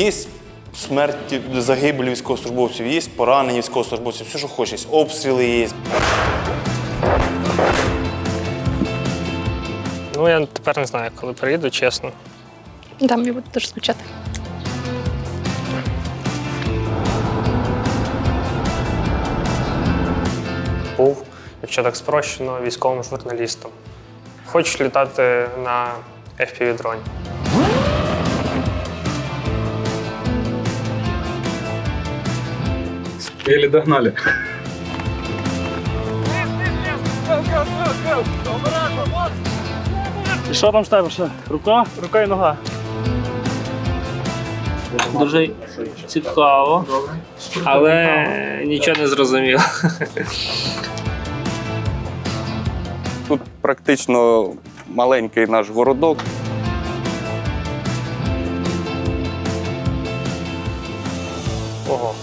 Є смерті, загибелі військовослужбовців, є поранені військовослужбовців, все, що хочеш, обстріли є. Ну, я тепер не знаю, коли приїду, чесно. Да, мені буде дуже скучати. Був, якщо так спрощено, військовим журналістом. Хочу літати на FPV-дроні. Еле догнали. І що там ставиш? Рука? Рука і нога. Дуже цікаво, але нічого не зрозуміло. Тут практично маленький наш городок. Ого.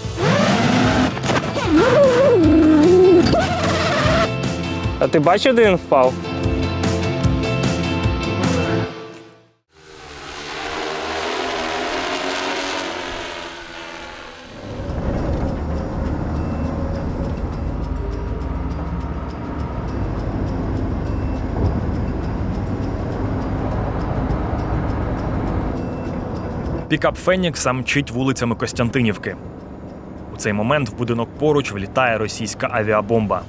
А ти бачив, де він впав? Пікап «Фенікса» мчить вулицями Костянтинівки. У цей момент в будинок поруч влітає російська авіабомба.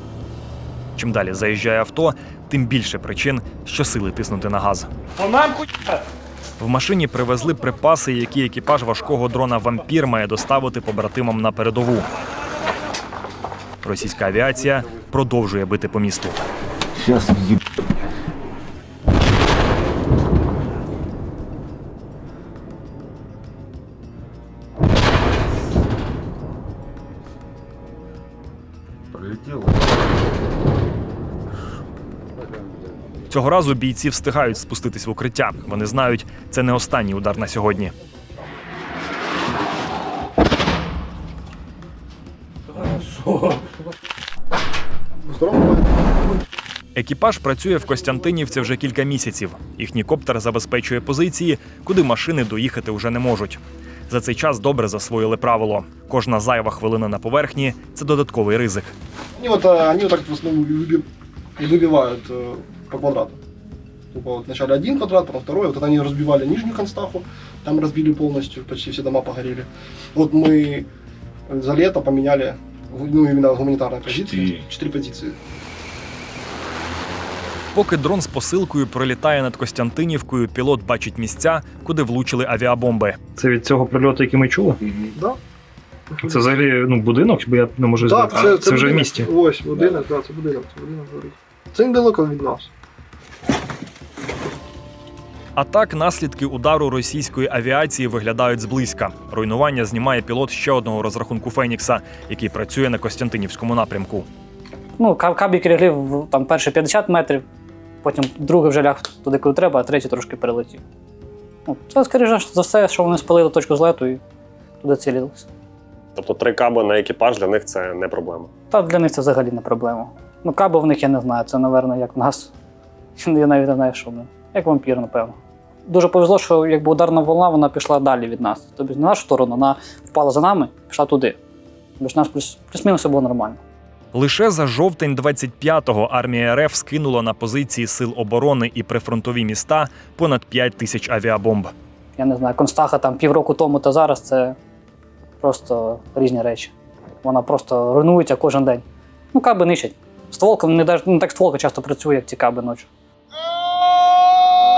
Чим далі заїжджає авто, тим більше причин, щосили тиснути на газ. В машині привезли припаси, які екіпаж важкого дрона «Вампір» має доставити побратимам на передову. Російська авіація продовжує бити по місту. Цього разу бійці встигають спуститись в укриття. Вони знають, це не останній удар на сьогодні. Екіпаж працює в Костянтинівці вже кілька місяців. Їхній коптер забезпечує позиції, куди машини доїхати вже не можуть. За цей час добре засвоїли правило. Кожна зайва хвилина на поверхні – це додатковий ризик. Они вот так в основном и выбивают по квадрату. Тупо вот вначале один квадрат, потом второй. Вот это они разбивали нижнюю констаху, там разбили полностью, почти все дома погорели. Вот мы за лето поменяли, ну именно гуманитарные позиции, 4 позиции. Поки дрон з посилкою пролітає над Костянтинівкою, пілот бачить місця, куди влучили авіабомби. Це від цього прильоту, який ми чули? Да. Це взагалі будинок, бо я не можу знати. Це вже в місті. Ось будинок, так, це будинок горить. Це недалеко від нас. А так, наслідки удару російської авіації виглядають зблизька. Руйнування знімає пілот ще одного розрахунку «Фенікса», який працює на Костянтинівському напрямку. Кабік ріглів там перші 50 метрів, потім другий вже ляг туди, куди треба, а третій трошки перелетів. Це, скоріше за все, що вони спалили точку злету і туди цілилися. Тобто 3 каби на екіпаж для них це не проблема? Та для них це взагалі не проблема. Каби в них я не знаю, це, напевно, як в нас. Я навіть не знаю, що вони. Як вампір, напевно. Дуже повезло, що якби ударна волна, вона пішла далі від нас. Тобто не нашу сторону, вона впала за нами, пішла туди. Тобто нас плюс-мінус все було нормально. Лише за жовтень 25-го армія РФ скинула на позиції сил оборони і прифронтові міста понад 5 тисяч авіабомб. Я не знаю, Констаха там півроку тому та зараз – це просто різні речі. Вона просто руйнується кожен день. Каби нищать. Стволка, не так стволка часто працює, як ці каби ночі.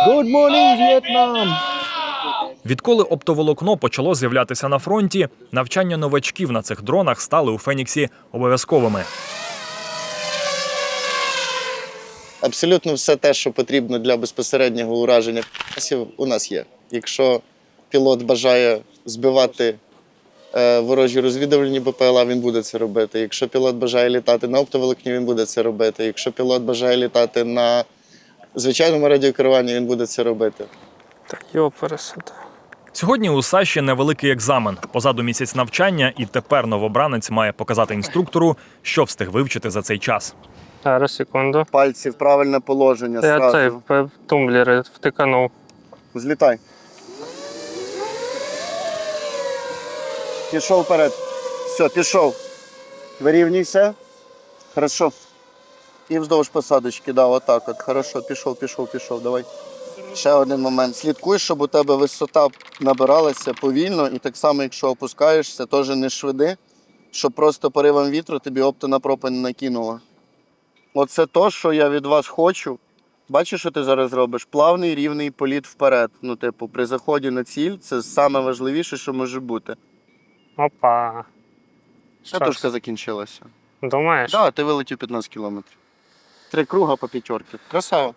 Good morning, Vietnam! Відколи оптоволокно почало з'являтися на фронті, навчання новачків на цих дронах стали у «Феніксі» обов'язковими. Абсолютно все те, що потрібно для безпосереднього ураження у нас є. Якщо пілот бажає збивати ворожі розвідувальні БПЛА, він буде це робити. Якщо пілот бажає літати на оптоволокні, він буде це робити. Якщо пілот бажає літати на звичайному радіокеруванні, він буде це робити. Так, його пересити. Сьогодні у Саші невеликий екзамен. Позаду місяць навчання, і тепер новобранець має показати інструктору, що встиг вивчити за цей час. Зараз, секунду. Пальці в правильне положення. Я цей в тумблери втиканув. Злітай. Пішов вперед. Все, пішов. Вирівнюйся. Хорошо. І вздовж посадочки, да, отак от. Хорошо, пішов, давай. Ще один момент. Слідкуй, щоб у тебе висота набиралася повільно, і так само, якщо опускаєшся, теж не швиди, щоб просто поривом вітру тобі оптина пропа не накинула. Оце то, що я від вас хочу. Бачиш, що ти зараз робиш? Плавний, рівний політ вперед. Ну, типу, при заході на ціль це найважливіше, що може бути. Опа. Катушка закінчилася. Думаєш? Так, ти вилетів 15 кілометрів. 3 круга по 5. Красава.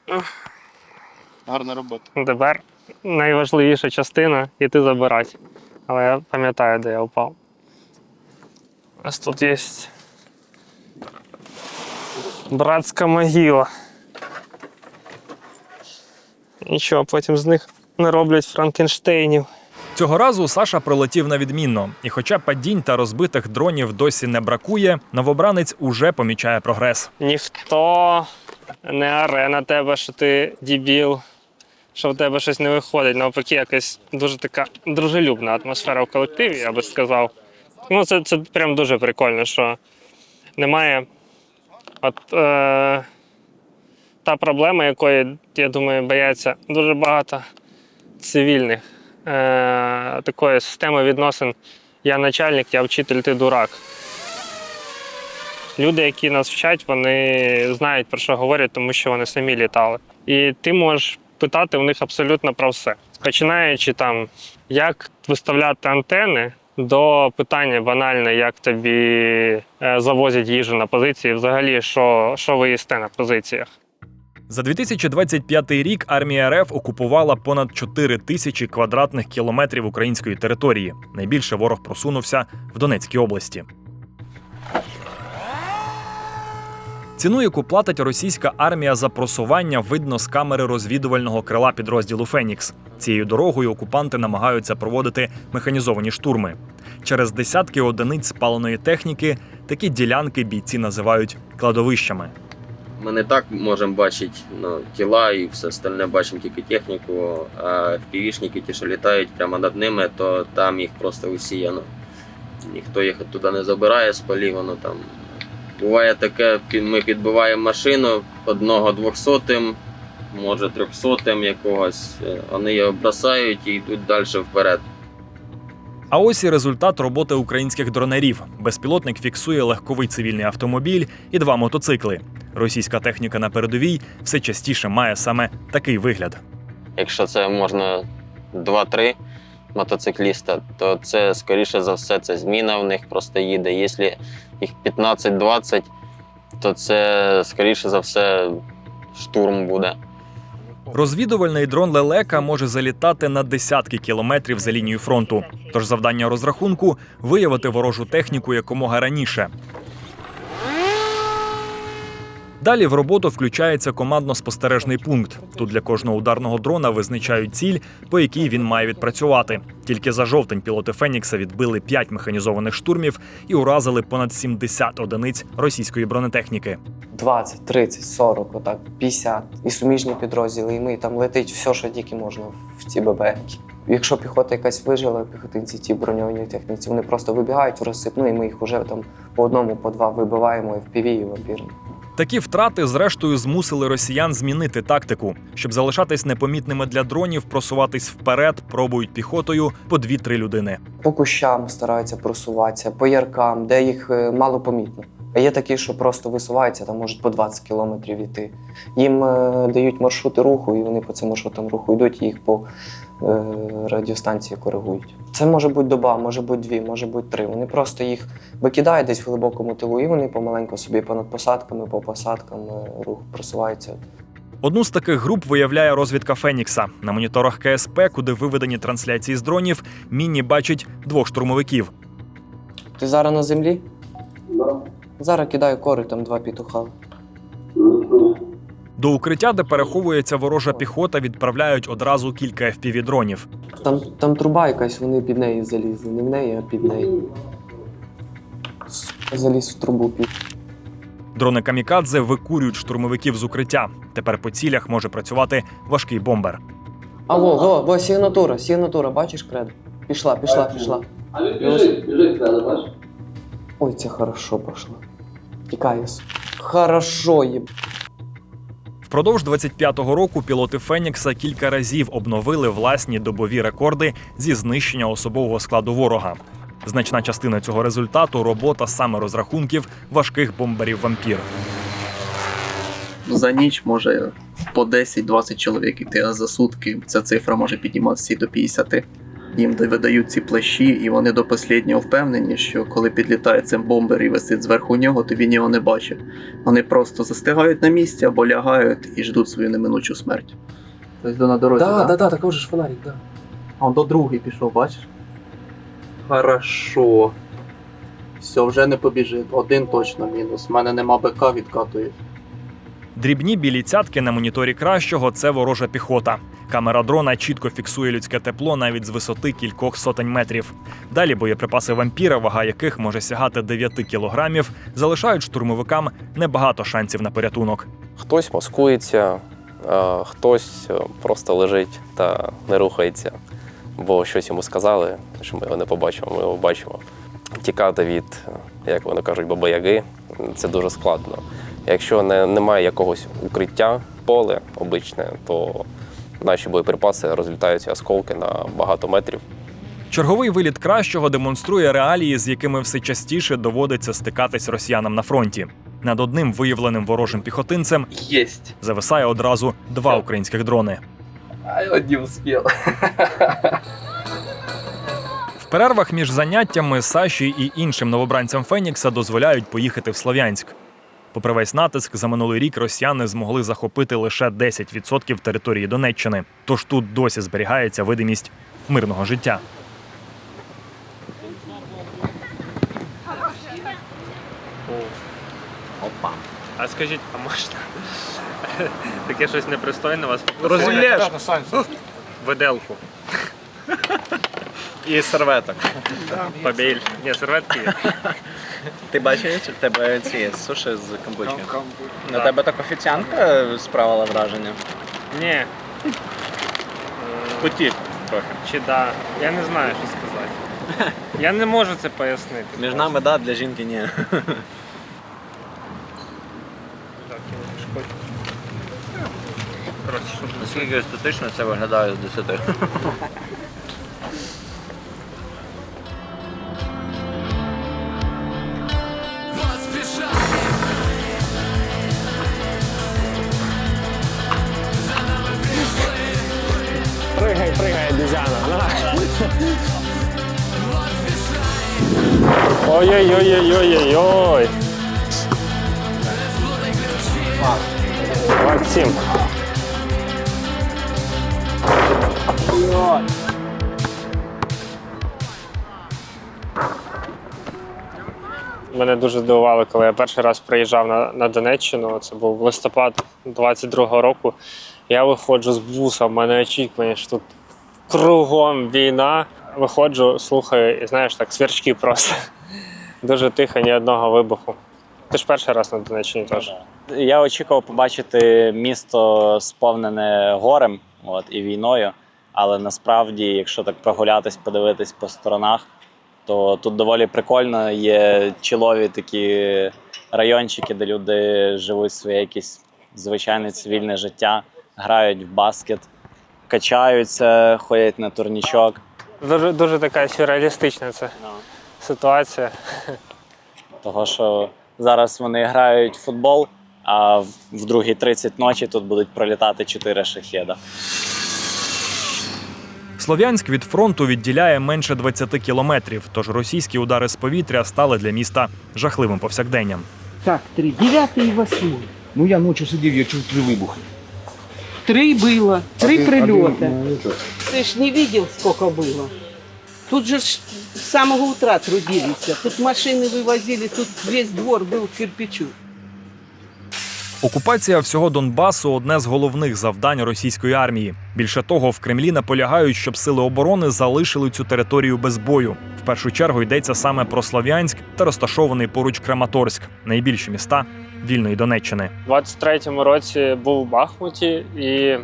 Гарна робота. Тепер найважливіша частина – іти забирати. Але я пам'ятаю, де я впав. Ось тут є братська могила. Нічого, потім з них не роблять Франкенштейнів. Цього разу Саша пролетів на відмінно. І хоча падінь та розбитих дронів досі не бракує, новобранець уже помічає прогрес. Ніхто не оре на тебе, що ти дебіл, що в тебе щось не виходить. Навпаки, якась дуже така дружелюбна атмосфера в колективі, я би сказав. Ну, це прям дуже прикольно, що немає та проблема, якої, я думаю, бояться дуже багато цивільних. Такої системи відносин я начальник, я вчитель, ти дурак. Люди, які нас вчать, вони знають, про що говорять, тому що вони самі літали. І ти можеш питати у них абсолютно про все. Починаючи там, як виставляти антени, до питання банальне, як тобі завозять їжу на позиції, взагалі, що ви їсте на позиціях. За 2025 рік армія РФ окупувала понад 4 тисячі квадратних кілометрів української території. Найбільше ворог просунувся в Донецькій області. Ціну, яку платить російська армія за просування, видно з камери розвідувального крила підрозділу «Фенікс». Цією дорогою окупанти намагаються проводити механізовані штурми. Через десятки одиниць спаленої техніки такі ділянки бійці називають кладовищами. Ми не так можемо бачити тіла і все остальне, бачимо тільки техніку, а півішники, ті, що літають прямо над ними, то там їх просто усіяно. Ніхто їх туди не забирає з полігону. Там. Буває таке, ми підбиваємо машину, одного 200-м, може 300-м якогось, вони його бросають і йдуть далі вперед. А ось і результат роботи українських дронерів. Безпілотник фіксує легковий цивільний автомобіль і 2 мотоцикли. Російська техніка на передовій все частіше має саме такий вигляд. Якщо це можна 2-3 мотоцикліста, то це, скоріше за все, це зміна в них просто їде. Якщо їх 15-20, то це, скоріше за все, штурм буде. Розвідувальний дрон «Лелека» може залітати на десятки кілометрів за лінією фронту. Тож завдання розрахунку – виявити ворожу техніку якомога раніше. Далі в роботу включається командно-спостережний пункт. Тут для кожного ударного дрона визначають ціль, по якій він має відпрацювати. Тільки за жовтень пілоти «Фенікса» відбили 5 механізованих штурмів і уразили понад 70 одиниць російської бронетехніки. 20, 30, 40, отак, 50. І суміжні підрозділи, і ми там летить все, що тільки можна в ці ББМки. Якщо піхота якась вижила, піхотинці ті броньованій техніці, вони просто вибігають в розсипну, і ми їх вже там по одному, по 2 вибиваємо і в піві, і в вампірні. Такі втрати, зрештою, змусили росіян змінити тактику. Щоб залишатись непомітними для дронів, просуватись вперед, пробують піхотою по 2-3 людини. По кущам стараються просуватися, по яркам, де їх мало помітно. А є такі, що просто висуваються, там можуть по 20 кілометрів йти. Їм дають маршрути руху, і вони по цим маршрутам руху йдуть, і їх по радіостанції коригують. Це може бути доба, може бути 2, може бути 3. Вони просто їх викидають десь в глибокому тилу, і вони помаленьку собі понад посадками, по посадкам рух просуваються. Одну з таких груп виявляє розвідка «Фенікса». На моніторах КСП, куди виведені трансляції з дронів, Мінні бачить 2 штурмовиків. Ти зараз на землі? Да. Зараз кидаю кори, там 2 петуха. До укриття, де переховується ворожа піхота, відправляють одразу кілька FPV-дронів. Там труба якась, вони під неї залізли. Не в неї, а під неї. Заліз в трубу під. Дрони «Камікадзе» викурюють штурмовиків з укриття. Тепер по цілях може працювати важкий бомбер. Алло, сигнатура, бачиш кредо? Пішла. А він біжить, бачиш? Ой, це хорошо пішло. Тікає. Хорошо, єб. Впродовж 25-го року пілоти Фенікса кілька разів обновили власні добові рекорди зі знищення особового складу ворога. Значна частина цього результату – робота саме розрахунків важких бомберів «Вампір». За ніч може по 10-20 чоловік йти, а за сутки ця цифра може підніматися і до 50. Їм видають ці плащі, і вони до останнього впевнені, що коли підлітає цей бомбер і висить зверху нього, то він його не бачить. Вони просто застигають на місці або лягають і ждуть свою неминучу смерть. Тобто на дорозі, Так, також ж фонарик, так. А он до другий пішов, бачиш? Хорошо. Все, вже не побіжить. Один точно мінус. У мене нема БК, відкатує. Дрібні білі цятки на моніторі кращого – це ворожа піхота. Камера дрона чітко фіксує людське тепло навіть з висоти кількох сотень метрів. Далі боєприпаси «Вампіра», вага яких може сягати 9 кілограмів, залишають штурмовикам небагато шансів на порятунок. Хтось маскується, а хтось просто лежить та не рухається, бо щось йому сказали, що ми його не побачимо, ми його бачимо. Тікати від, як вони кажуть, баба-яги – це дуже складно. Якщо немає якогось укриття, поле обичне, то наші боєприпаси розлітаються осколки на багато метрів. Черговий виліт кращого демонструє реалії, з якими все частіше доводиться стикатись росіянам на фронті. Над одним виявленим ворожим піхотинцем зависає одразу 2 українських дрони. А я не успів. В перервах між заняттями Саші і іншим новобранцям Фенікса дозволяють поїхати в Слов'янськ. Попри весь натиск, за минулий рік росіяни змогли захопити лише 10% території Донеччини. Тож тут досі зберігається видимість мирного життя. Опа. А скажіть, а можна? Таке щось непристойне вас попросили? Розумієш? Виделку. І серветок. Побільше. Ні, серветки є. Ти бачиш, у тебе ці є суші з камбучки? На тебе так офіціантка справила враження? Ні. Хотів трохи. Чи да. Я не знаю, що сказати. Я не можу це пояснити. Між нами, да, для жінки ні. Так, я не шкодю. Коротше, щоб Наскільки естетично це виглядає з 10? Пригай, обезьяна. Ой-ой-ой-ой-ой-ой. Максим. Мене дуже здивувало, коли я перший раз приїжджав на Донеччину, це був листопад 22-го року. Я виходжу з буса, в мене очікування, що тут кругом війна. Виходжу, слухаю і, знаєш, так, сверчки просто. Дуже тихо, ні одного вибуху. Ти ж перший раз на Донеччині теж. Я очікував побачити місто сповнене горем і війною, але насправді, якщо так прогулятись, подивитись по сторонах, то тут доволі прикольно. Є чілові такі райончики, де люди живуть своє якесь звичайне цивільне життя, грають в баскет, качаються, ходять на турнічок. Дуже така сюрреалістична ця ситуація. Того, що зараз вони грають в футбол, а в 2:30 ночі тут будуть пролітати 4 шахеда. Слов'янськ від фронту відділяє менше 20 кілометрів, тож російські удари з повітря стали для міста жахливим повсякденням. Так, 3, 9 і 8. Ну я ночью сидів, я чув 3 вибухи. 3 было, 3 прильоти. Ти ж не видел, сколько было. Тут же с самого утра трудились. Тут машины вывозили, тут весь двор был в кирпичу. Окупація всього Донбасу – одне з головних завдань російської армії. Більше того, в Кремлі наполягають, щоб сили оборони залишили цю територію без бою. В першу чергу йдеться саме про Слов'янськ та розташований поруч Краматорськ – найбільші міста вільної Донеччини. У 23-му році був у Бахмуті, і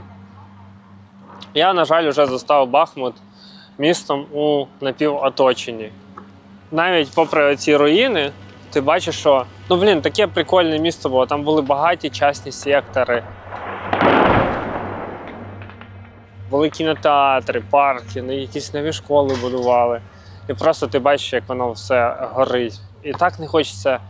я, на жаль, вже застав Бахмут містом у напівоточенні. Навіть попри ці руїни, ти бачиш, що таке прикольне місто було. Там були багаті частні сектори. Були кінотеатри, парки, якісь нові школи будували. І просто ти бачиш, як воно все горить. І так не хочеться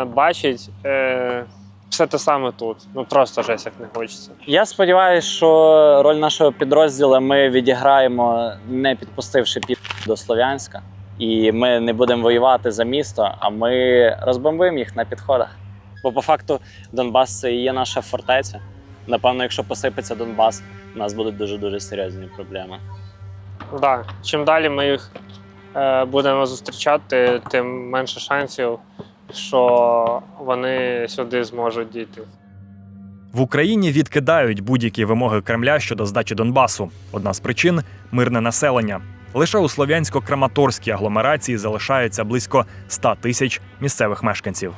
бачити все те саме тут. Просто жесть, як не хочеться. Я сподіваюся, що роль нашого підрозділу ми відіграємо, не підпустивши до Слов'янська. І ми не будемо воювати за місто, а ми розбомбимо їх на підходах. Бо по факту Донбас – це і є наша фортеця. Напевно, якщо посипеться Донбас, у нас будуть дуже-дуже серйозні проблеми. Так, чим далі ми їх будемо зустрічати, тим менше шансів, що вони сюди зможуть дійти. В Україні відкидають будь-які вимоги Кремля щодо здачі Донбасу. Одна з причин – мирне населення. Лише у Слов'янсько-Краматорській агломерації залишається близько 100 тисяч місцевих мешканців.